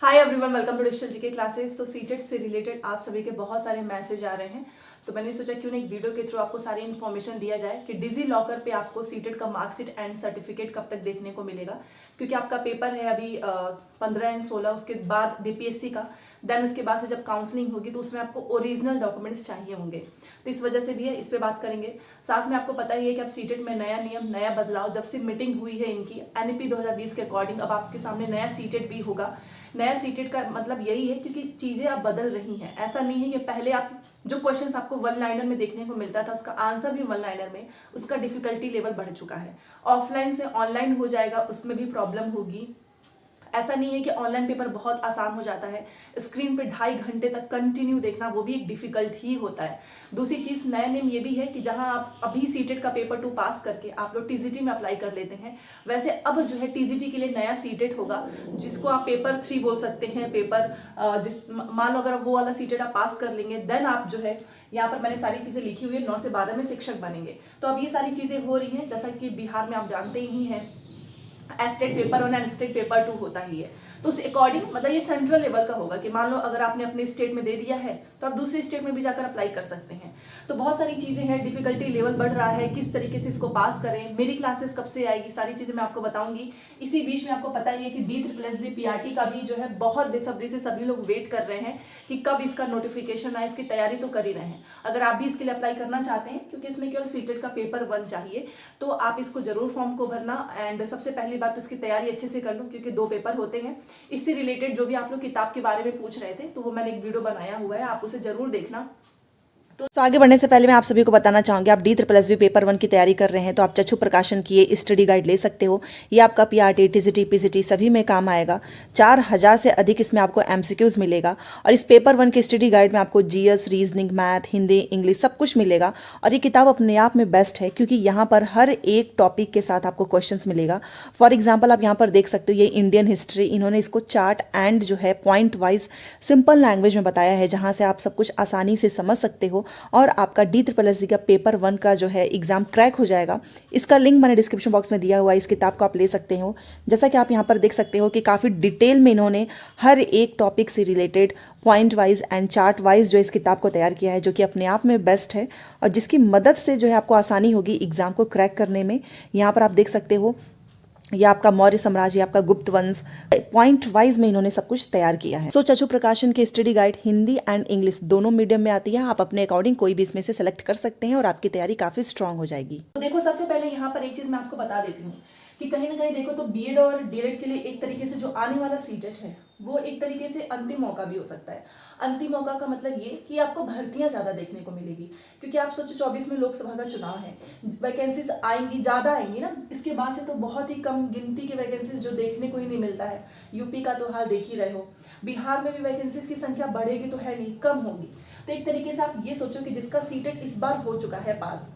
Hi everyone, welcome to digital GK classes. तो CTET से related आप सभी के बहुत सारे मैसेज आ रहे हैं, तो मैंने सोचा क्यों नहीं एक वीडियो के थ्रू आपको सारी इन्फॉर्मेशन दिया जाए कि डिजी लॉकर पे आपको सीटेट का मार्कशीट एंड सर्टिफिकेट कब तक देखने को मिलेगा। क्योंकि आपका पेपर है अभी 15 एंड 16, उसके बाद बीपीएससी का, देन उसके बाद से जब काउंसलिंग होगी तो उसमें आपको ओरिजिनल डॉक्यूमेंट्स चाहिए होंगे। तो इस वजह से भी है, इस पर बात करेंगे। साथ में आपको पता ही है कि अब सीटेट में नया नियम, नया बदलाव, जब से मीटिंग हुई है इनकी एनईपी 2020 के अकॉर्डिंग, अब आपके सामने नया सीटेट भी होगा। नया सीटेट का मतलब यही है क्योंकि चीजें अब बदल रही हैं। ऐसा नहीं है कि पहले आप जो क्वेश्चंस आपको वन लाइनर में देखने को मिलता था उसका आंसर भी वन लाइनर में, उसका डिफिकल्टी लेवल बढ़ चुका है। ऑफलाइन से ऑनलाइन हो जाएगा, उसमें भी प्रॉब्लम होगी। ऐसा नहीं है कि ऑनलाइन पेपर बहुत आसान हो जाता है, स्क्रीन पे 2.5 घंटे तक कंटिन्यू देखना वो भी एक डिफिकल्ट ही होता है। दूसरी चीज, नया नियम ये भी है कि जहां आप अभी सीटेट का पेपर 2 पास करके आप लोग टीजीटी में अप्लाई कर लेते हैं, वैसे अब जो है टीजीटी के लिए नया सीटेट होगा, जिसको आप पेपर 3 बोल सकते हैं। पेपर जिस मान लो अगर वो वाला सीटेट आप पास कर लेंगे, देन आप जो है, यहाँ पर मैंने सारी चीजें लिखी हुई है, 9 से 12 में शिक्षक बनेंगे। तो अब ये सारी चीजें हो रही हैं, जैसा कि बिहार में आप जानते ही हैं state paper 1 and state paper 2 होता ही है। तो उस अकॉर्डिंग मतलब ये सेंट्रल लेवल का होगा कि मान लो अगर आपने अपने स्टेट में दे दिया है तो आप दूसरे स्टेट में भी जाकर अप्लाई कर सकते हैं। तो बहुत सारी चीजें हैं, डिफिकल्टी लेवल बढ़ रहा है, किस तरीके से इसको पास करें, मेरी क्लासेस कब से आएगी, सारी चीजें मैं आपको बताऊंगी। इसी बीच में आपको पता ही है कि D++ पीआरटी का भी जो है बहुत बेसब्री से सभी लोग वेट कर रहे हैं कि कब इसका नोटिफिकेशन आए। इसकी तैयारी तो कर ही रहे हैं। अगर आप भी इसके लिए अप्लाई करना चाहते हैं, क्योंकि इसमें केवल सीटेट का पेपर 1 चाहिए, तो आप इसको जरूर फॉर्म को भरना। एंड सबसे पहली बात तो इसकी तैयारी अच्छे से कर लो, क्योंकि 2 पेपर होते हैं। इससे रिलेटेड जो भी आप लोग किताब के बारे में पूछ रहे थे, तो वो मैंने एक वीडियो बनाया हुआ है, आप उसे जरूर देखना। तो आगे बढ़ने से पहले मैं आप सभी को बताना चाहूंगी, आप D++ पेपर 1 की तैयारी कर रहे हैं तो आप चक्षु प्रकाशन की ये स्टडी गाइड ले सकते हो। ये आपका पीआरटी, टीजीटी, पीसीटी सभी में काम आएगा। 4000 से अधिक इसमें आपको एमसीक्यूज मिलेगा। और इस पेपर 1 की स्टडी गाइड में आपको GS, reasoning, math, Hindi, English सब कुछ मिलेगा। और ये किताब अपने आप में बेस्ट है, क्योंकि यहाँ पर हर एक टॉपिक के साथ आपको क्वेश्चन मिलेगा। फॉर एग्जाम्पल आप यहाँ पर देख सकते हो, ये इंडियन हिस्ट्री, इन्होंने इसको चार्ट एंड जो है पॉइंट वाइज सिंपल लैंग्वेज में बताया है, जहाँ से आप सब कुछ आसानी से समझ सकते हो और आपका D++ का पेपर 1 का जो है एग्जाम क्रैक हो जाएगा। इसका लिंक मैंने डिस्क्रिप्शन बॉक्स में दिया हुआ है, इस किताब को आप ले सकते हो। जैसा कि आप यहाँ पर देख सकते हो कि काफ़ी डिटेल में इन्होंने हर एक टॉपिक से related point wise and chart wise जो इस किताब को तैयार किया है, जो कि अपने आप में बेस्ट है और जिसकी मदद से जो है आपको आसानी होगी एग्जाम को क्रैक करने में। यहाँ पर आप देख सकते हो, ये आपका मौर्य साम्राज्य, आपका गुप्त वंश, पॉइंट वाइज में इन्होंने सब कुछ तैयार किया है। सो चक्षु प्रकाशन की study guide Hindi and English दोनों मीडियम में आती है। आप अपने अकॉर्डिंग कोई भी इसमें से सेलेक्ट कर सकते हैं और आपकी तैयारी काफी स्ट्रांग हो जाएगी। तो देखो, सबसे पहले यहाँ पर एक चीज मैं आपको बता देती हूँ कि कहीं ना कहीं देखो तो बीएड और डीएलएड के लिए एक तरीके से जो आने वाला सीटेट है, वो एक तरीके से अंतिम मौका भी हो सकता है। अंतिम मौका का मतलब ये कि आपको भर्तियां ज्यादा देखने को मिलेगी, क्योंकि आप सोचो 24 में लोकसभा का चुनाव है, वैकेंसीज आएंगी, ज्यादा आएंगी ना। इसके बाद से तो बहुत ही कम गिनती की वैकेंसीज जो देखने को ही नहीं मिलता है। यूपी का तो हाल देख ही रहे हो, बिहार में भी वैकेंसीज की संख्या बढ़ेगी तो है नहीं, कम होगी। तो एक तरीके से आप ये सोचो कि जिसका सीटेट इस बार हो चुका है पास,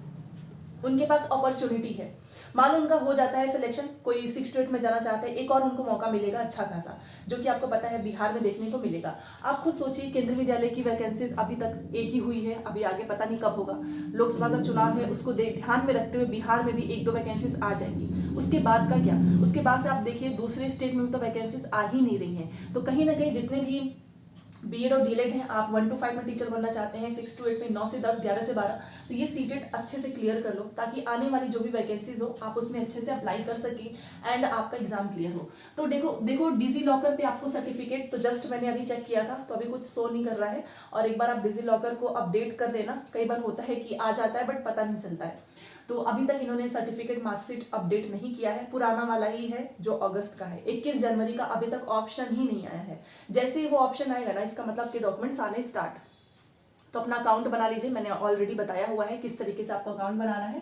उनके पास अपॉर्चुनिटी है। मान लो उनका हो जाता है सिलेक्शन, कोई 6 to 8 में जाना चाहता है, एक और उनको मौका मिलेगा अच्छा खासा, जो कि आपको पता है बिहार में देखने को मिलेगा। आप खुद सोचिए, केंद्रीय विद्यालय की वैकेंसीज अभी तक एक ही हुई है, अभी आगे पता नहीं कब होगा। लोकसभा का चुनाव है, उसको ध्यान में रखते हुए बिहार में भी 1-2 वैकेंसीज आ जाएंगी। उसके बाद का क्या, उसके बाद से आप देखिए दूसरे स्टेट में तो वैकेंसीज आ ही नहीं रही हैं। तो कहीं ना कहीं जितने भी बीएड और डीएलएड हैं, आप 1 to 5 में टीचर बनना चाहते हैं, 6 to 8 में, 9 से 10, 11 से 12, तो ये सीटेट अच्छे से क्लियर कर लो, ताकि आने वाली जो भी वैकेंसीज हो आप उसमें अच्छे से अप्लाई कर सकें एंड आपका एग्जाम क्लियर हो। तो देखो डिजी लॉकर पे आपको सर्टिफिकेट तो जस्ट मैंने अभी चेक किया था, तो अभी कुछ शो नहीं कर रहा है। और एक बार आप डिजी लॉकर को अपडेट कर लेना, कई बार होता है कि आ जाता है बट पता नहीं चलता है। तो अभी तक इन्होंने सर्टिफिकेट मार्कशीट अपडेट नहीं किया है, पुराना वाला ही है जो अगस्त का है। 21 जनवरी का अभी तक ऑप्शन ही नहीं आया है। जैसे ही वो ऑप्शन आएगा ना, इसका मतलब कि डॉक्यूमेंट्स आने स्टार्ट। तो अपना अकाउंट बना लीजिए, मैंने ऑलरेडी बताया हुआ है किस तरीके से आपको अकाउंट बनाना है।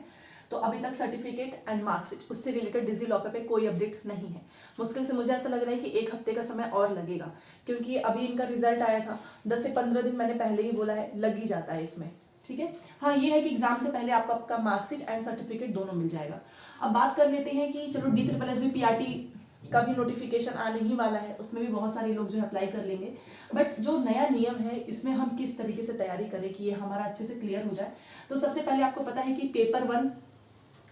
तो अभी तक सर्टिफिकेट एंड मार्कशीट उससे रिलेटेड डिजी लॉकर पे कोई अपडेट नहीं है। मुश्किल से मुझे ऐसा लग रहा है कि 1 हफ्ते का समय और लगेगा, क्योंकि अभी इनका रिजल्ट आया था, 10 से 15 दिन मैंने पहले ही बोला है लग ही जाता है इसमें। ठीक है, हाँ ये है कि एग्जाम से पहले आपको आपका मार्कशीट एंड सर्टिफिकेट दोनों मिल जाएगा। अब बात कर लेते हैं कि चलो D++ पीआरटी का भी नोटिफिकेशन आने ही वाला है, उसमें भी बहुत सारे लोग जो है अप्लाई कर लेंगे। बट जो नया नियम है इसमें हम किस तरीके से तैयारी करें कि ये हमारा अच्छे से क्लियर हो जाए। तो सबसे पहले आपको पता है कि पेपर 1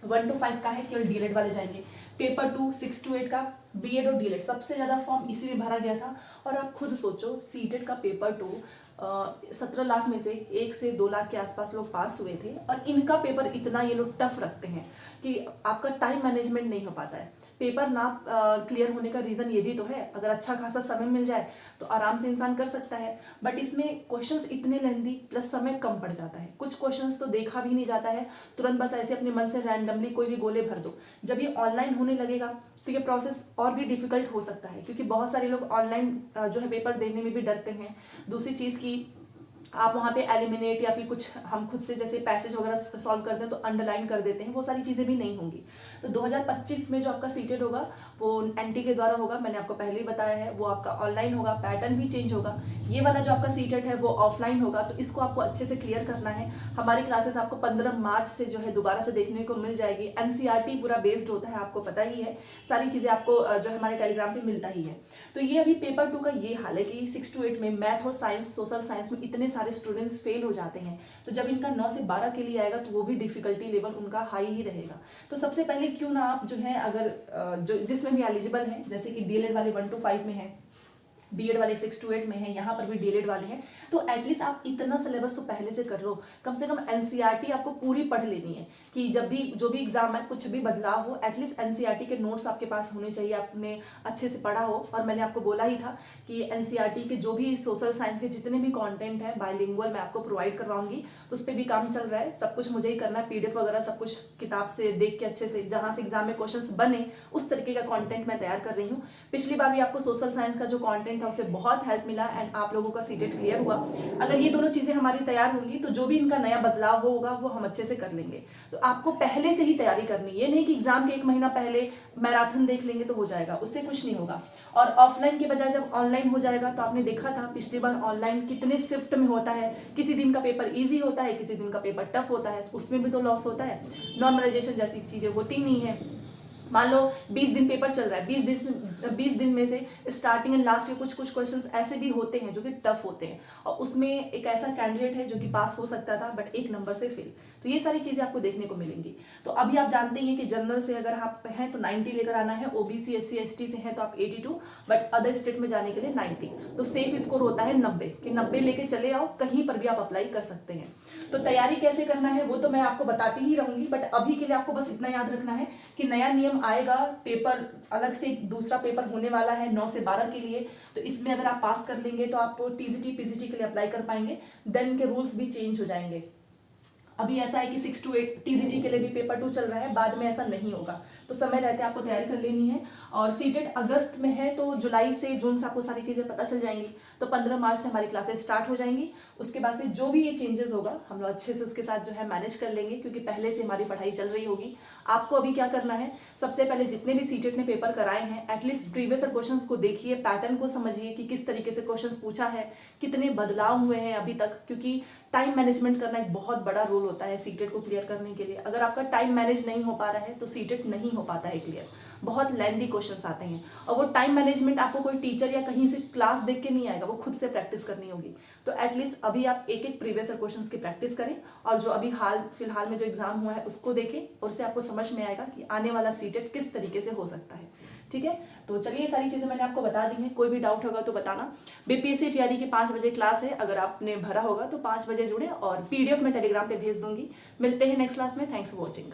1 to 5 का है, केवल डीएलएड वाले जाएंगे। पेपर 2 6 to 8 का बीएड और डीएलएड सबसे ज़्यादा फॉर्म इसी में भरा गया था। और आप खुद सोचो, सीटेट का पेपर 2 17 लाख में से 1 से 2 लाख के आसपास लोग पास हुए थे, और इनका पेपर इतना ये लोग टफ रखते हैं कि आपका टाइम मैनेजमेंट नहीं हो पाता है। पेपर ना क्लियर होने का रीज़न ये भी तो है, अगर अच्छा खासा समय मिल जाए तो आराम से इंसान कर सकता है, बट इसमें क्वेश्चंस इतने लेंदी प्लस समय कम पड़ जाता है। कुछ क्वेश्चंस तो देखा भी नहीं जाता है, तुरंत बस ऐसे अपने मन से रैंडमली कोई भी गोले भर दो। जब ये ऑनलाइन होने लगेगा तो ये प्रोसेस और भी डिफिकल्ट हो सकता है, क्योंकि बहुत सारे लोग ऑनलाइन जो है पेपर देने में भी डरते हैं। दूसरी चीज़ की आप वहाँ पे एलिमिनेट या फिर कुछ हम खुद से जैसे पैसेज वगैरह सॉल्व करते हैं तो अंडरलाइन कर देते हैं, वो सारी चीज़ें भी नहीं होंगी। तो 2025 में जो आपका सीटेड होगा वो एनटी के द्वारा होगा, मैंने आपको पहले ही बताया है। वो आपका ऑनलाइन होगा, पैटर्न भी चेंज होगा। ये वाला जो आपका सीटेड है वो ऑफलाइन होगा, तो इसको आपको अच्छे से क्लियर करना है। हमारी क्लासेस आपको 15 मार्च से जो है दोबारा से देखने को मिल जाएगी। एनसीईआरटी पूरा बेस्ड होता है, आपको पता ही है, सारी चीज़ें आपको जो है हमारे टेलीग्राम पे मिलता ही है। तो ये अभी पेपर 2 का ये हाल है कि 6 to 8 में मैथ और साइंस, सोशल साइंस में इतने सारे स्टूडेंट्स फेल हो जाते हैं, तो जब इनका 9 से 12 के लिए आएगा तो वो भी डिफिकल्टी लेवल उनका हाई ही रहेगा। तो सबसे पहले क्यों ना आप जो है अगर जो जिसमें भी एलिजिबल हैं, जैसे कि डीएलएड वाले 1 to 5 में है, बीएड वाले 6 to 8 में है, यहाँ पर भी डीएलएड वाले हैं, तो एटलीस्ट आप इतना सिलेबस तो पहले से कर लो। कम से कम एनसीईआरटी आपको पूरी पढ़ लेनी है कि जब भी जो भी एग्जाम है कुछ भी बदलाव हो, एटलीस्ट एनसीईआरटी के नोट्स आपके पास होने चाहिए, आपने अच्छे से पढ़ा हो। और मैंने आपको बोला ही था कि एनसीईआरटी के जो भी सोशल साइंस के जितने भी कॉन्टेंट है बाइलिंगुअल मैं आपको प्रोवाइड करवाऊंगी, तो उस पर भी काम चल रहा है। सब कुछ मुझे ही करना है, पीडीएफ वगैरह सब कुछ किताब से देख के अच्छे से, जहाँ से एग्जाम में क्वेश्चन बने उस तरीके का कॉन्टेंट मैं तैयार कर रही हूँ। पिछली बार भी आपको सोशल साइंस का जो कॉन्टेंट था उससे बहुत हेल्प मिला एंड आप लोगों का सीटेट क्लियर हुआ। अगर ये दोनों चीजें हमारी तैयार होंगी तो जो भी इनका नया बदलाव होगा वो हम अच्छे से कर लेंगे। तो आपको पहले से ही तैयारी करनी, ये नहीं कि एग्जाम के 1 महीना पहले मैराथन देख लेंगे तो हो जाएगा, उससे कुछ नहीं होगा। और ऑफलाइन के बजाय जब ऑनलाइन हो जाएगा, तो आपने देखा था पिछली बार ऑनलाइन कितने शिफ्ट में होता है, किसी दिन का पेपर इजी होता है, किसी दिन का पेपर टफ होता है, उसमें भी तो लॉस होता है। नॉर्मलाइजेशन जैसी चीजें होती नहीं है। मान लो 20 दिन पेपर चल रहा है, 20 दिन में से स्टार्टिंग एंड लास्ट के कुछ क्वेश्चंस ऐसे भी होते हैं जो कि टफ होते हैं, और उसमें एक ऐसा कैंडिडेट है जो कि पास हो सकता था बट 1 नंबर से फेल। तो ये सारी चीज़ें आपको देखने को मिलेंगी। तो अभी आप जानते हैं कि जनरल से अगर आप हैं तो 90 लेकर आना है, ओबीसी SC ST से हैं तो आप 82, बट अदर स्टेट में जाने के लिए 90। तो सेफ स्कोर होता है 90, कि 90 लेके चले आओ, कहीं पर भी आप अप्लाई कर सकते हैं। तो तैयारी कैसे करना है वो तो मैं आपको बताती ही रहूंगी, बट अभी के लिए आपको बस इतना याद रखना है कि नया नियम आएगा, पेपर अलग से दूसरा पेपर होने वाला है 9 से 12 के लिए। तो इसमें अगर आप पास कर लेंगे तो आप टीजीटी पीजीटी के लिए अप्लाई कर पाएंगे। देन इनके रूल्स भी चेंज हो जाएंगे। अभी ऐसा है कि 6 to 8 टीजीटी के लिए भी पेपर 2 चल रहा है, बाद में ऐसा नहीं होगा, तो समय रहते आपको तैयारी कर लेनी है। और सीटेट अगस्त में है तो जुलाई से जून से आपको सारी चीज़ें पता चल जाएंगी। तो 15 मार्च से हमारी क्लासेस स्टार्ट हो जाएंगी। उसके बाद से जो भी ये चेंजेस होगा हम लोग अच्छे से उसके साथ जो है मैनेज कर लेंगे, क्योंकि पहले से हमारी पढ़ाई चल रही होगी। आपको अभी क्या करना है, सबसे पहले जितने भी सीटेट ने पेपर कराए हैं एटलीस्ट प्रीवियस क्वेश्चन को देखिए, पैटर्न को समझिए कि किस तरीके से क्वेश्चन पूछा है, कितने बदलाव हुए हैं अभी तक, क्योंकि टाइम मैनेजमेंट करना एक बहुत बड़ा रोल होता है सीटेट को क्लियर करने के लिए। अगर आपका टाइम मैनेज नहीं हो पा रहा है तो सीटेट नहीं हो पाता है क्लियर। बहुत लेंदी क्वेश्चंस आते हैं, और वो टाइम मैनेजमेंट आपको कोई टीचर या कहीं से क्लास देख के नहीं आएगा, वो खुद से प्रैक्टिस करनी होगी। तो एटलीस्ट अभी आप एक प्रीवियस क्वेश्चंस की प्रैक्टिस करें, और जो अभी फिलहाल में जो एग्जाम हुआ है उसको देखें, और उससे आपको समझ में आएगा कि आने वाला सीटेट किस तरीके से हो सकता है। ठीक है, तो चलिए ये सारी चीज़ें मैंने आपको बता दी हैं। कोई भी डाउट होगा तो बताना। बीपीएससी तैयारी की 5 बजे क्लास है, अगर आपने भरा होगा तो 5 बजे जुड़े, और पीडीएफ मैं टेलीग्राम पे भेज दूंगी। मिलते हैं नेक्स्ट क्लास में। Thanks for watching.